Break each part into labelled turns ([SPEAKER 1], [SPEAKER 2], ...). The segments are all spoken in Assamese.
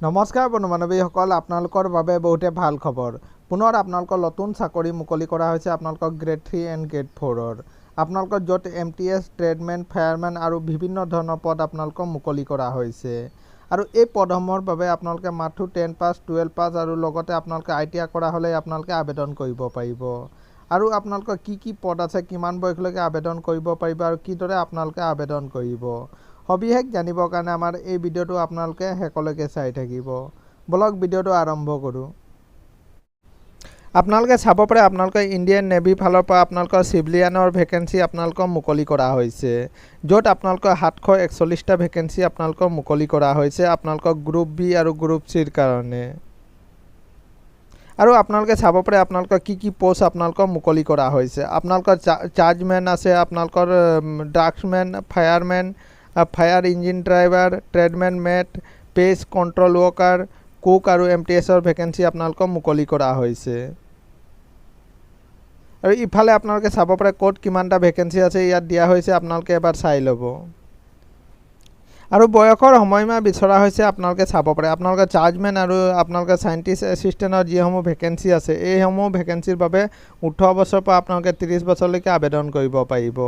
[SPEAKER 1] নমস্কাৰ বন্ধু বান্ধৱীসকল, আপোনালোকৰ বাবে বহুতে ভাল খবৰ। পুনৰ আপোনালোকৰ নতুন চাকৰি মুকলি কৰা হৈছে আপোনালোকৰ গ্ৰেড 3 এণ্ড গ্ৰেড 4-ৰ। আপোনালোকৰ য'ত MTS, ট্ৰেডমেন, ফায়াৰমেন আৰু বিভিন্ন ধৰণৰ পদ আপোনালোকৰ মুকলি কৰা হৈছে। আৰু এই পদসমূহৰ বাবে আপোনালোকে মাথো 10 পাছ, 12 পাছ আৰু লগতে আপোনালোকে ITI কৰা হ'লে আপোনালোকে আবেদন কৰিব পাৰিব। আৰু আপোনালোকৰ কি পদ আছে, কিমান বয়সলৈকে আবেদন কৰিব পাৰিব আৰু কিদৰে আপোনালোকে আবেদন কৰিব, সবিশেষ জানিবৰ কাৰণে আমাৰ এই ভিডিঅ'টো আপোনালোকে শেষলৈকে চাই থাকিব। বলক ভিডিঅ'টো আৰম্ভ কৰোঁ। আপোনালোকে চাব পাৰে আপোনালোকৰ ইণ্ডিয়ান নেভি ফালৰ পৰা আপোনালোকৰ চিভিলিয়ানৰ ভেকেঞ্চি আপোনালোকৰ মুকলি কৰা হৈছে, য'ত আপোনালোকৰ 741টা ভেকেঞ্চি আপোনালোকৰ মুকলি কৰা হৈছে আপোনালোকৰ গ্ৰুপ বি আৰু গ্ৰুপ চিৰ কাৰণে। আৰু আপোনালোকে চাব পাৰে আপোনালোকৰ কি পোষ্ট আপোনালোকৰ মুকলি কৰা হৈছে। আপোনালোকৰ চাৰ্জমেন আছে, আপোনালোকৰ draughtsman, fireman, fire engine driver, tradesman, mate, pest control worker, cook আৰু MTSৰ ভেকেঞ্চি আপোনালোকৰ মুকলি কৰা হৈছে। আৰু ইফালে আপোনালোকে চাব পাৰে ক'ত কিমানটা ভেকেঞ্চি আছে ইয়াত দিয়া হৈছে, আপোনালোকে এবাৰ চাই ল'ব। আৰু বয়সৰ সময়সীমা বিচৰা হৈছে আপোনালোকে চাব পাৰে আপোনালোকে চাৰ্জমেন আৰু আপোনালোকে চাইণ্টিষ্ট এছিষ্টেণ্টৰ যিসমূহ ভেকেঞ্চি আছে এইসমূহ ভেকেঞ্চিৰ বাবে 18 বছৰৰ পৰা আপোনালোকে 30 বছৰলৈকে আবেদন কৰিব পাৰিব।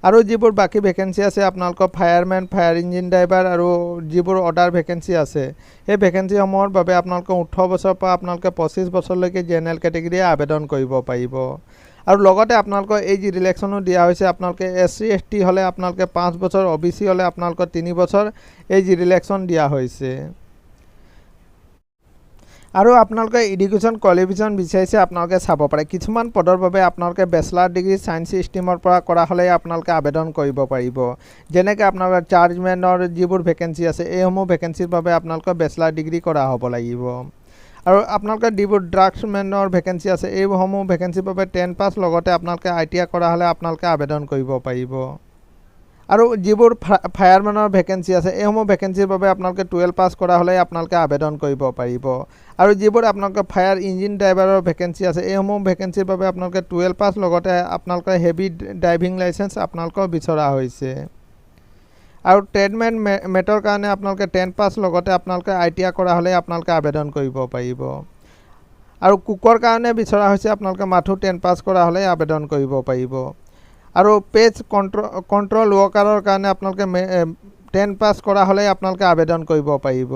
[SPEAKER 1] আৰু যিবোৰ বাকী ভেকেঞ্চি আছে আপোনালোকৰ ফায়াৰমেন, ফায়াৰ ইঞ্জিন ড্ৰাইভাৰ আৰু যিবোৰ অৰ্ডাৰ ভেকেঞ্চি আছে সেই ভেকেঞ্চিসমূহৰ বাবে আপোনালোকে 18 বছৰৰ পৰা আপোনালোকে 25 বছৰলৈকে জেনেৰেল কেটেগৰীয়ে আবেদন কৰিব পাৰিব। আৰু লগতে আপোনালোকৰ এই যি ৰিলেক্সনো দিয়া হৈছে আপোনালোকে SC ST হ'লে আপোনালোকে 5 বছৰ, OBC হ'লে আপোনালোকৰ 3 বছৰ এই যি ৰিলেক্সন দিয়া হৈছে। আৰু আপোনালোকে এডুকেশ্যন কোৱালিফিকেশ্যন বিচাৰিছে আপোনালোকে চাব পাৰে কিছুমান পদৰ বাবে আপোনালোকে বেচেলাৰ ডিগ্ৰী ছায়েন্স ষ্ট্ৰীমৰ পৰা কৰা হ'লে আপোনালোকে আবেদন কৰিব পাৰিব। যেনেকৈ আপোনালোকৰ চাৰ্জমেনৰ যিবোৰ ভেকেঞ্চি আছে এইসমূহ ভেকেঞ্চিৰ বাবে আপোনালোকৰ বেচেলাৰ ডিগ্ৰী কৰা হ'ব লাগিব। আৰু আপোনালোকৰ যিবোৰ ড্ৰাগছমেনৰ ভেকেঞ্চি আছে এইসমূহ ভেকেঞ্চিৰ বাবে 10 পাছ লগতে আপোনালোকে ITI কৰা হ'লে আপোনালোকে আবেদন কৰিব পাৰিব। আৰু যিবোৰ ফায়াৰমেনৰ ভেকেঞ্চি আছে এইসমূহ ভেকেঞ্চিৰ বাবে আপোনালোকে 12 পাছ কৰা হ'লে আপোনালোকে আবেদন কৰিব পাৰিব। আৰু যিবোৰ আপোনালোকৰ ফায়াৰ ইঞ্জিন ড্ৰাইভাৰৰ ভেকেঞ্চি আছে এইসমূহ ভেকেঞ্চিৰ বাবে আপোনালোকে 12 পাছ লগতে আপোনালোকৰ হেভি ড্ৰাইভিং লাইচেঞ্চ আপোনালোকৰ বিচৰা হৈছে। আৰু ট্ৰেডমেন মেটৰ কাৰণে আপোনালোকে 10 পাছ লগতে আপোনালোকে ITI কৰা হ'লে আপোনালোকে আবেদন কৰিব পাৰিব। আৰু কুকৰ কাৰণে বিচৰা হৈছে আপোনালোকে মাথো 10 পাছ কৰা হ'লে আবেদন কৰিব পাৰিব। আৰু পেজ কণ্ট্ৰল ৱৰ্কাৰৰ কাৰণে আপোনালোকে 10 পাছ কৰা হ'লে আপোনালোকে আবেদন কৰিব পাৰিব।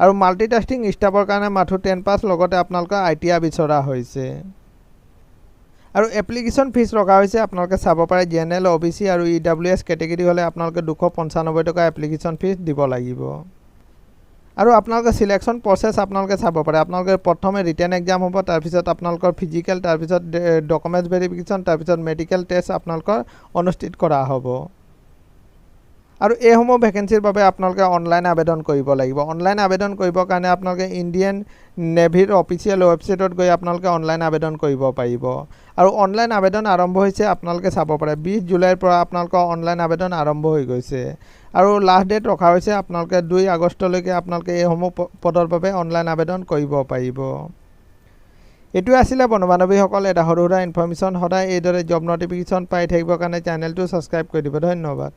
[SPEAKER 1] আৰু মাল্টিটাস্কিং ষ্টাফৰ কাৰণে মাথো 10 পাছ লগতে আপোনালোকৰ ITI বিচৰা হৈছে। আৰু এপ্লিকেশ্যন ফিজ ৰখা হৈছে আপোনালোকে চাব পাৰে জেনেৰেল, OBC আৰু EWS কেটেগৰী হ'লে আপোনালোকে 295 টকা এপ্লিকেশ্যন ফিজ দিব লাগিব। আৰু আপোনালোকৰ চিলেকশ্যন প্ৰচেছ আপোনালোকে চাব পাৰে আপোনালোকে প্ৰথমে ৰিটেন এক্সাম হ'ব, তাৰপিছত আপোনালোকৰ ফিজিকেল, তাৰপিছত ডকুমেণ্টছ ভেৰিফিকেশ্যন, তাৰপিছত মেডিকেল টেষ্ট আপোনালোকৰ অনুষ্ঠিত কৰা হ'ব। আৰু এইসমূহ ভেকেঞ্চিৰ বাবে আপোনালোকে অনলাইন আবেদন কৰিব লাগিব। অনলাইন আবেদন কৰিবৰ কাৰণে আপোনালোকে ইণ্ডিয়ান নেভিৰ অফিচিয়েল ৱেবছাইটত গৈ আপোনালোকে অনলাইন আবেদন কৰিব পাৰিব। আৰু অনলাইন আবেদন আৰম্ভ হৈছে আপোনালোকে চাব পাৰে 20 জুলাইৰ পৰা আপোনালোকৰ অনলাইন আবেদন আৰম্ভ হৈ গৈছে। আৰু লাষ্ট ডেট ৰখা হৈছে আপোনালোকে 2 আগষ্টলৈকে আপোনালোকে এইসমূহ পদৰ বাবে অনলাইন আবেদন কৰিব পাৰিব। এইটোৱে আছিলে বন্ধু বান্ধৱীসকল এটা সৰু সুৰা ইনফৰ্মেশ্যন। সদায় এইদৰে জব নটিফিকেশ্যন পাই থাকিবৰ কাৰণে চেনেলটো ছাবস্ক্ৰাইব কৰি দিব। ধন্যবাদ।